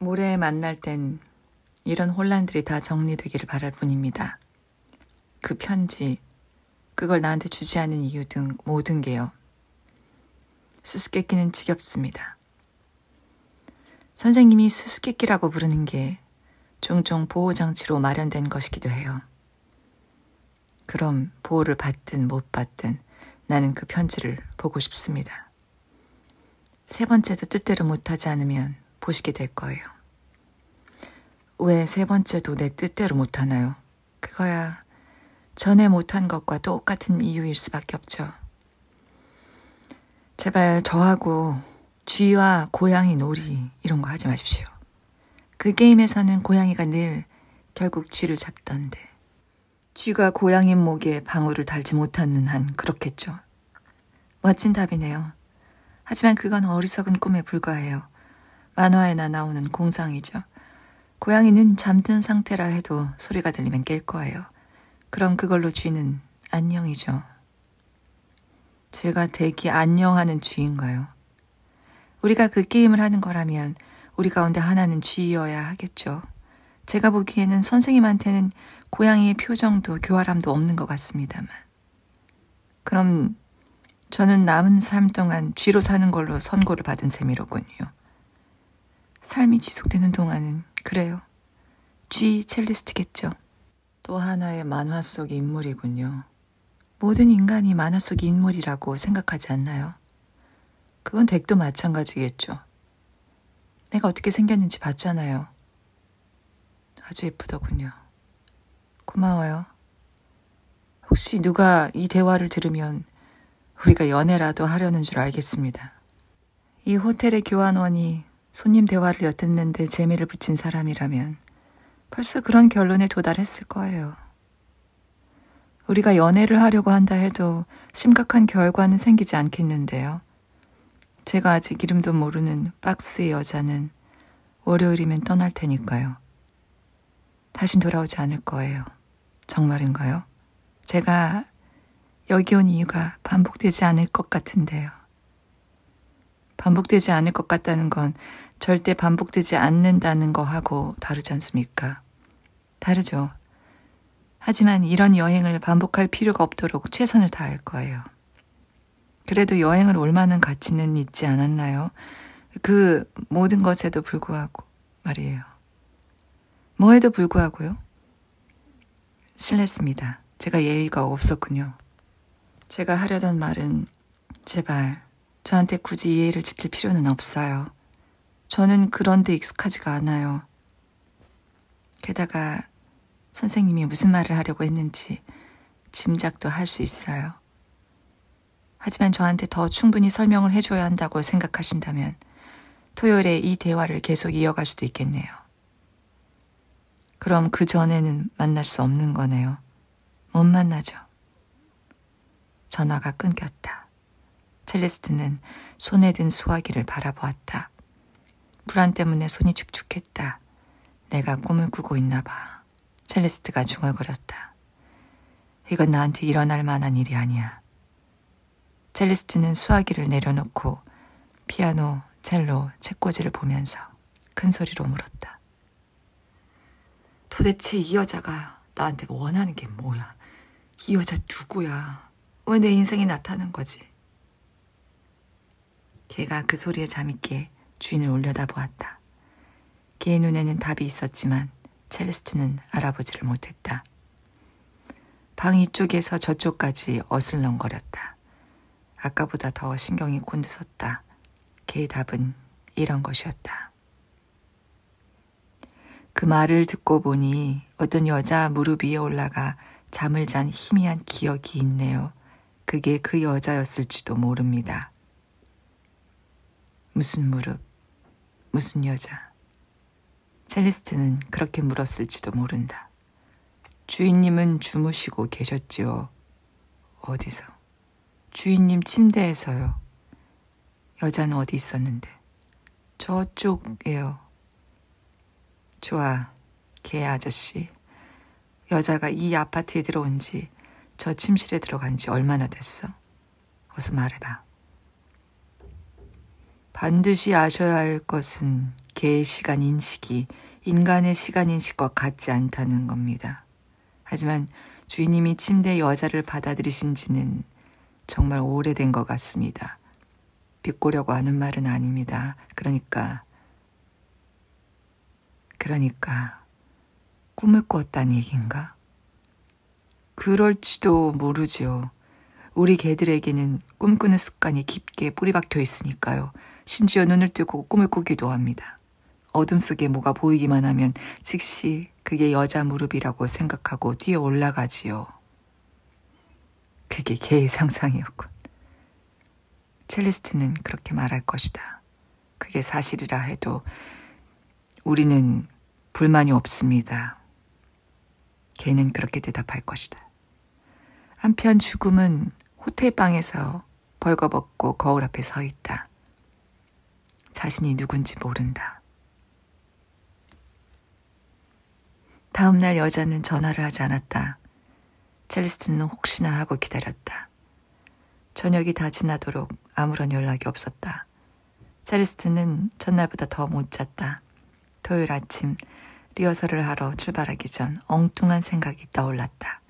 모레 만날 땐 이런 혼란들이 다 정리되기를 바랄 뿐입니다. 그 편지, 그걸 나한테 주지 않은 이유 등 모든 게요. 수수께끼는 지겹습니다. 선생님이 수수께끼라고 부르는 게 종종 보호장치로 마련된 것이기도 해요. 그럼 보호를 받든 못 받든 나는 그 편지를 보고 싶습니다. 세 번째도 뜻대로 못하지 않으면 보시게 될 거예요. 왜 세 번째도 내 뜻대로 못하나요? 그거야 전에 못한 것과 똑같은 이유일 수밖에 없죠. 제발 저하고 쥐와 고양이 놀이 이런 거 하지 마십시오. 그 게임에서는 고양이가 늘 결국 쥐를 잡던데 쥐가 고양이 목에 방울을 달지 못하는 한 그렇겠죠. 멋진 답이네요. 하지만 그건 어리석은 꿈에 불과해요. 만화에나 나오는 공상이죠. 고양이는 잠든 상태라 해도 소리가 들리면 깰 거예요. 그럼 그걸로 쥐는 안녕이죠. 제가 대기 안녕하는 쥐인가요? 우리가 그 게임을 하는 거라면 우리 가운데 하나는 쥐여야 하겠죠. 제가 보기에는 선생님한테는 고양이의 표정도 교활함도 없는 것 같습니다만. 그럼 저는 남은 삶 동안 쥐로 사는 걸로 선고를 받은 셈이로군요. 삶이 지속되는 동안은 그래요. 쥐 첼리스트겠죠. 또 하나의 만화 속의 인물이군요. 모든 인간이 만화 속의 인물이라고 생각하지 않나요? 그건 댁도 마찬가지겠죠. 내가 어떻게 생겼는지 봤잖아요. 아주 예쁘더군요. 고마워요. 혹시 누가 이 대화를 들으면 우리가 연애라도 하려는 줄 알겠습니다. 이 호텔의 교환원이 손님 대화를 엿듣는데 재미를 붙인 사람이라면 벌써 그런 결론에 도달했을 거예요. 우리가 연애를 하려고 한다 해도 심각한 결과는 생기지 않겠는데요. 제가 아직 이름도 모르는 박스의 여자는 월요일이면 떠날 테니까요. 다신 돌아오지 않을 거예요. 정말인가요? 제가 여기 온 이유가 반복되지 않을 것 같은데요. 반복되지 않을 것 같다는 건 절대 반복되지 않는다는 거하고 다르지 않습니까? 다르죠. 하지만 이런 여행을 반복할 필요가 없도록 최선을 다할 거예요. 그래도 여행을 올 만한 가치는 있지 않았나요? 그 모든 것에도 불구하고 말이에요. 뭐에도 불구하고요? 실례했습니다. 제가 예의가 없었군요. 제가 하려던 말은 제발 저한테 굳이 예의를 지킬 필요는 없어요. 저는 그런 데 익숙하지가 않아요. 게다가 선생님이 무슨 말을 하려고 했는지 짐작도 할 수 있어요. 하지만 저한테 더 충분히 설명을 해줘야 한다고 생각하신다면 토요일에 이 대화를 계속 이어갈 수도 있겠네요. 그럼 그 전에는 만날 수 없는 거네요. 못 만나죠. 전화가 끊겼다. 첼리스트는 손에 든 수화기를 바라보았다. 불안 때문에 손이 축축했다. 내가 꿈을 꾸고 있나 봐. 첼리스트가 중얼거렸다. 이건 나한테 일어날 만한 일이 아니야. 첼리스트는 수화기를 내려놓고 피아노, 첼로, 책꽂이를 보면서 큰 소리로 물었다. 도대체 이 여자가 나한테 원하는 게 뭐야? 이 여자 누구야? 왜 내 인생에 나타난 거지? 걔가 그 소리에 잠있게 주인을 올려다보았다. 걔의 눈에는 답이 있었지만 첼리스트는 알아보지를 못했다. 방 이쪽에서 저쪽까지 어슬렁거렸다. 아까보다 더 신경이 곤두섰다. 걔의 답은 이런 것이었다. 그 말을 듣고 보니 어떤 여자 무릎 위에 올라가 잠을 잔 희미한 기억이 있네요. 그게 그 여자였을지도 모릅니다. 무슨 무릎, 무슨 여자. 첼리스트는 그렇게 물었을지도 모른다. 주인님은 주무시고 계셨지요. 어디서? 주인님 침대에서요. 여자는 어디 있었는데? 저쪽에요. 좋아, 개 아저씨. 여자가 이 아파트에 들어온 지, 저 침실에 들어간 지 얼마나 됐어? 어서 말해봐. 반드시 아셔야 할 것은 개의 시간 인식이 인간의 시간 인식과 같지 않다는 겁니다. 하지만 주인님이 침대에 여자를 받아들이신 지는 정말 오래된 것 같습니다. 비꼬려고 하는 말은 아닙니다. 그러니까 꿈을 꿨다는 얘기인가? 그럴지도 모르죠. 우리 개들에게는 꿈꾸는 습관이 깊게 뿌리박혀 있으니까요. 심지어 눈을 뜨고 꿈을 꾸기도 합니다. 어둠 속에 뭐가 보이기만 하면 즉시 그게 여자 무릎이라고 생각하고 뛰어 올라가지요. 그게 개의 상상이었군. 첼리스트는 그렇게 말할 것이다. 그게 사실이라 해도 우리는 불만이 없습니다. 개는 그렇게 대답할 것이다. 한편 죽음은 호텔방에서 벌거벗고 거울 앞에 서 있다. 자신이 누군지 모른다. 다음 날 여자는 전화를 하지 않았다. 첼리스트는 혹시나 하고 기다렸다. 저녁이 다 지나도록 아무런 연락이 없었다. 첼리스트는 전날보다 더 못 잤다. 토요일 아침 리허설을 하러 출발하기 전 엉뚱한 생각이 떠올랐다.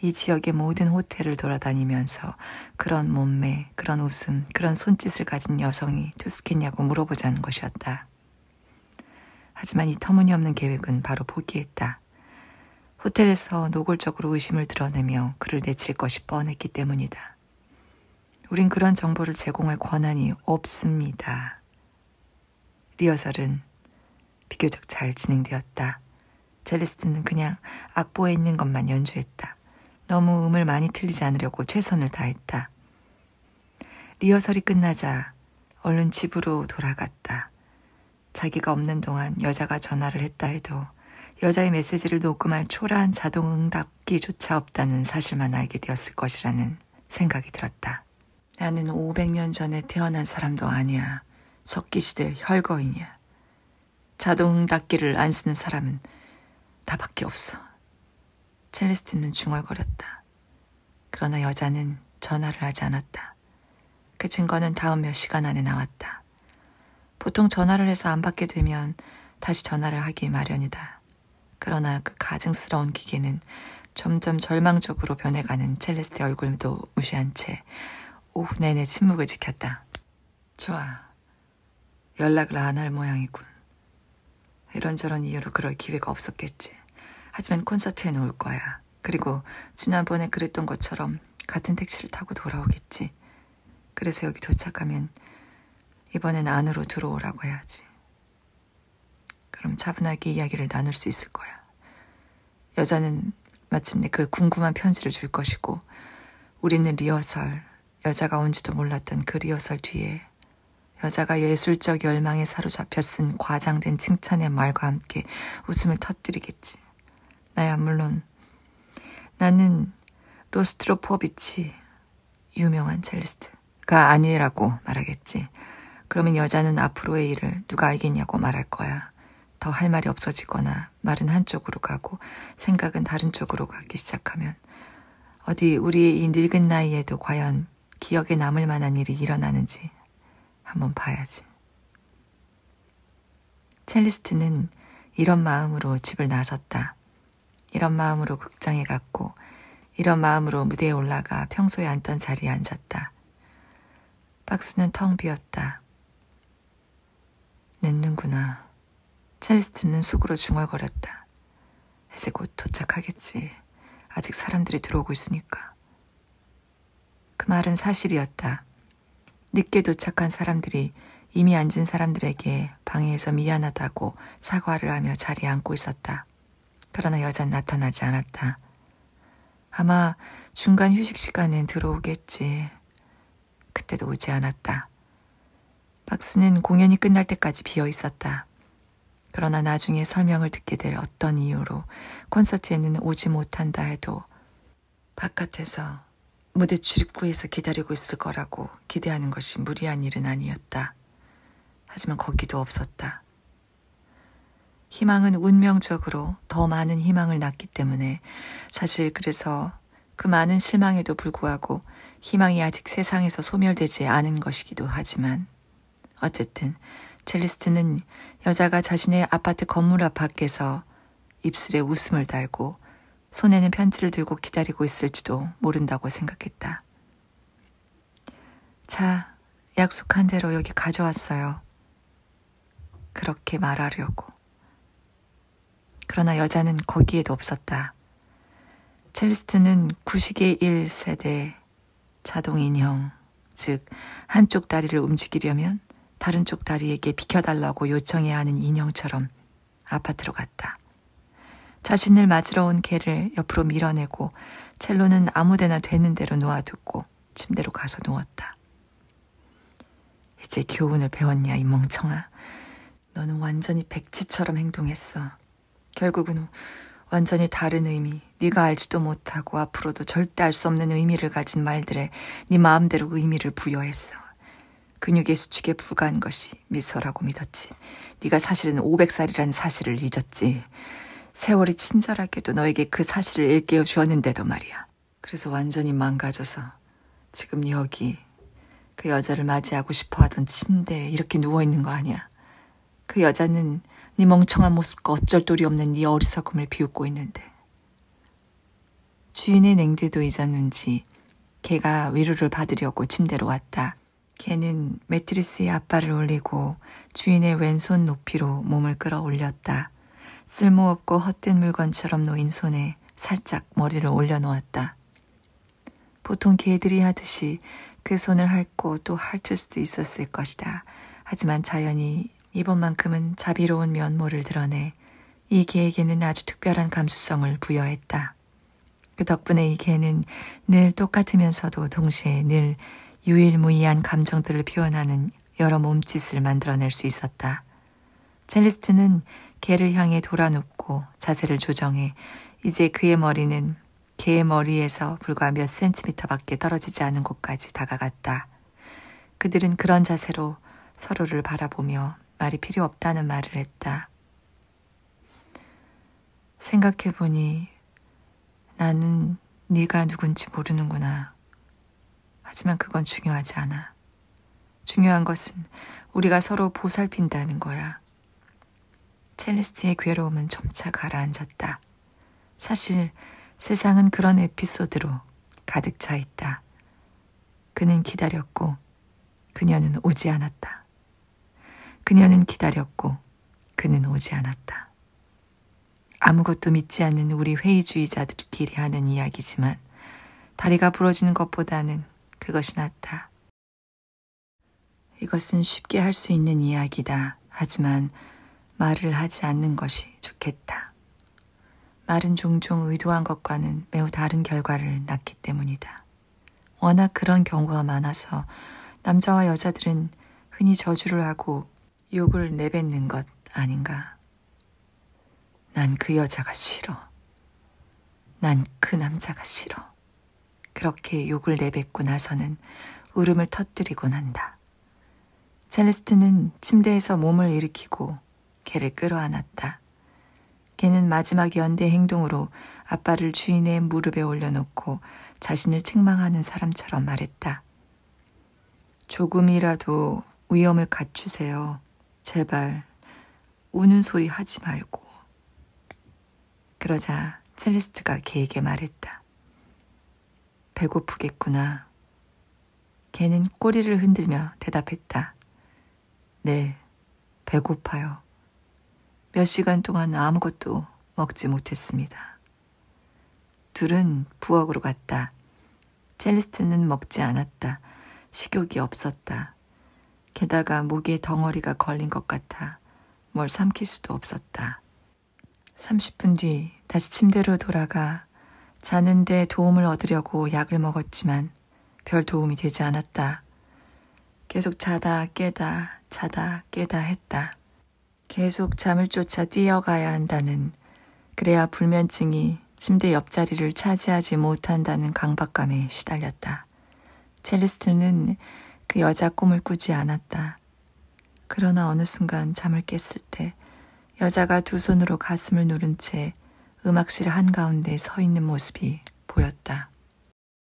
이 지역의 모든 호텔을 돌아다니면서 그런 몸매, 그런 웃음, 그런 손짓을 가진 여성이 투숙했냐고 물어보자는 것이었다. 하지만 이 터무니없는 계획은 바로 포기했다. 호텔에서 노골적으로 의심을 드러내며 그를 내칠 것이 뻔했기 때문이다. 우린 그런 정보를 제공할 권한이 없습니다. 리허설은 비교적 잘 진행되었다. 첼리스트는 그냥 악보에 있는 것만 연주했다. 너무 음을 많이 틀리지 않으려고 최선을 다했다. 리허설이 끝나자 얼른 집으로 돌아갔다. 자기가 없는 동안 여자가 전화를 했다 해도 여자의 메시지를 녹음할 초라한 자동 응답기조차 없다는 사실만 알게 되었을 것이라는 생각이 들었다. 나는 500년 전에 태어난 사람도 아니야. 석기시대 혈거인이야. 자동 응답기를 안 쓰는 사람은 나밖에 없어. 첼리스트는 중얼거렸다. 그러나 여자는 전화를 하지 않았다. 그 증거는 다음 몇 시간 안에 나왔다. 보통 전화를 해서 안 받게 되면 다시 전화를 하기 마련이다. 그러나 그 가증스러운 기계는 점점 절망적으로 변해가는 첼리스트의 얼굴도 무시한 채 오후 내내 침묵을 지켰다. 좋아. 연락을 안 할 모양이군. 이런저런 이유로 그럴 기회가 없었겠지. 하지만 콘서트에는 올 거야. 그리고 지난번에 그랬던 것처럼 같은 택시를 타고 돌아오겠지. 그래서 여기 도착하면 이번엔 안으로 들어오라고 해야지. 그럼 차분하게 이야기를 나눌 수 있을 거야. 여자는 마침내 그 궁금한 편지를 줄 것이고 우리는 리허설, 여자가 온지도 몰랐던 그 리허설 뒤에 여자가 예술적 열망에 사로잡혀 쓴 과장된 칭찬의 말과 함께 웃음을 터뜨리겠지. 나야 물론 나는 로스트로포비치 유명한 첼리스트가 아니라고 말하겠지. 그러면 여자는 앞으로의 일을 누가 알겠냐고 말할 거야. 더 할 말이 없어지거나 말은 한쪽으로 가고 생각은 다른 쪽으로 가기 시작하면 어디 우리의 이 늙은 나이에도 과연 기억에 남을 만한 일이 일어나는지 한번 봐야지. 첼리스트는 이런 마음으로 집을 나섰다. 이런 마음으로 극장에 갔고 이런 마음으로 무대에 올라가 평소에 앉던 자리에 앉았다. 박스는 텅 비었다. 늦는구나. 첼리스트는 속으로 중얼거렸다. 이제 곧 도착하겠지. 아직 사람들이 들어오고 있으니까. 그 말은 사실이었다. 늦게 도착한 사람들이 이미 앉은 사람들에게 방해해서 미안하다고 사과를 하며 자리에 앉고 있었다. 그러나 여자는 나타나지 않았다. 아마 중간 휴식 시간엔 들어오겠지. 그때도 오지 않았다. 박스는 공연이 끝날 때까지 비어 있었다. 그러나 나중에 설명을 듣게 될 어떤 이유로 콘서트에는 오지 못한다 해도 바깥에서 무대 출입구에서 기다리고 있을 거라고 기대하는 것이 무리한 일은 아니었다. 하지만 거기도 없었다. 희망은 운명적으로 더 많은 희망을 낳기 때문에 사실 그래서 그 많은 실망에도 불구하고 희망이 아직 세상에서 소멸되지 않은 것이기도 하지만 어쨌든 첼리스트는 여자가 자신의 아파트 건물 앞 밖에서 입술에 웃음을 달고 손에는 편지를 들고 기다리고 있을지도 모른다고 생각했다. 자, 약속한 대로 여기 가져왔어요. 그렇게 말하려고. 그러나 여자는 거기에도 없었다. 첼리스트는 구식의 1세대 자동인형, 즉 한쪽 다리를 움직이려면 다른 쪽 다리에게 비켜달라고 요청해야 하는 인형처럼 아파트로 갔다. 자신을 맞으러 온 개를 옆으로 밀어내고 첼로는 아무데나 되는 대로 놓아두고 침대로 가서 누웠다. 이제 교훈을 배웠냐, 이 멍청아. 너는 완전히 백지처럼 행동했어. 결국은 완전히 다른 의미, 네가 알지도 못하고 앞으로도 절대 알 수 없는 의미를 가진 말들에 네 마음대로 의미를 부여했어. 근육의 수축에 불과한 것이 미소라고 믿었지. 네가 사실은 500살이라는 사실을 잊었지. 세월이 친절하게도 너에게 그 사실을 일깨워 주었는데도 말이야. 그래서 완전히 망가져서 지금 여기 그 여자를 맞이하고 싶어하던 침대에 이렇게 누워있는 거 아니야. 그 여자는 네 멍청한 모습과 어쩔 도리 없는 네 어리석음을 비웃고 있는데. 주인의 냉대도 잊었는지 개가 위로를 받으려고 침대로 왔다. 개는 매트리스에 앞발을 올리고 주인의 왼손 높이로 몸을 끌어올렸다. 쓸모없고 헛된 물건처럼 놓인 손에 살짝 머리를 올려놓았다. 보통 개들이 하듯이 그 손을 핥고 또 핥을 수도 있었을 것이다. 하지만 자연이 이번만큼은 자비로운 면모를 드러내 이 개에게는 아주 특별한 감수성을 부여했다. 그 덕분에 이 개는 늘 똑같으면서도 동시에 늘 유일무이한 감정들을 표현하는 여러 몸짓을 만들어낼 수 있었다. 첼리스트는 개를 향해 돌아 눕고 자세를 조정해 이제 그의 머리는 개의 머리에서 불과 몇 센티미터밖에 떨어지지 않은 곳까지 다가갔다. 그들은 그런 자세로 서로를 바라보며 말이 필요 없다는 말을 했다. 생각해보니 나는 네가 누군지 모르는구나. 하지만 그건 중요하지 않아. 중요한 것은 우리가 서로 보살핀다는 거야. 첼리스트의 괴로움은 점차 가라앉았다. 사실 세상은 그런 에피소드로 가득 차 있다. 그는 기다렸고 그녀는 오지 않았다. 그녀는 기다렸고 그는 오지 않았다. 아무것도 믿지 않는 우리 회의주의자들끼리 하는 이야기지만 다리가 부러지는 것보다는 그것이 낫다. 이것은 쉽게 할 수 있는 이야기다. 하지만 말을 하지 않는 것이 좋겠다. 말은 종종 의도한 것과는 매우 다른 결과를 낳기 때문이다. 워낙 그런 경우가 많아서 남자와 여자들은 흔히 저주를 하고 욕을 내뱉는 것 아닌가. 난 그 여자가 싫어. 난 그 남자가 싫어. 그렇게 욕을 내뱉고 나서는 울음을 터뜨리곤 한다. 첼리스트는 침대에서 몸을 일으키고 개를 끌어안았다. 개는 마지막 연대 행동으로 앞발을 주인의 무릎에 올려놓고 자신을 책망하는 사람처럼 말했다. 조금이라도 위험을 갖추세요. 제발 우는 소리 하지 말고. 그러자 첼리스트가 개에게 말했다. 배고프겠구나. 개는 꼬리를 흔들며 대답했다. 네, 배고파요. 몇 시간 동안 아무것도 먹지 못했습니다. 둘은 부엌으로 갔다. 첼리스트는 먹지 않았다. 식욕이 없었다. 게다가 목에 덩어리가 걸린 것 같아 뭘 삼킬 수도 없었다. 30분 뒤 다시 침대로 돌아가 자는데 도움을 얻으려고 약을 먹었지만 별 도움이 되지 않았다. 계속 자다 깨다 자다 깨다 했다. 계속 잠을 쫓아 뛰어가야 한다는, 그래야 불면증이 침대 옆자리를 차지하지 못한다는 강박감에 시달렸다. 첼리스트는 그 여자 꿈을 꾸지 않았다. 그러나 어느 순간 잠을 깼을 때 여자가 두 손으로 가슴을 누른 채 음악실 한가운데 서 있는 모습이 보였다.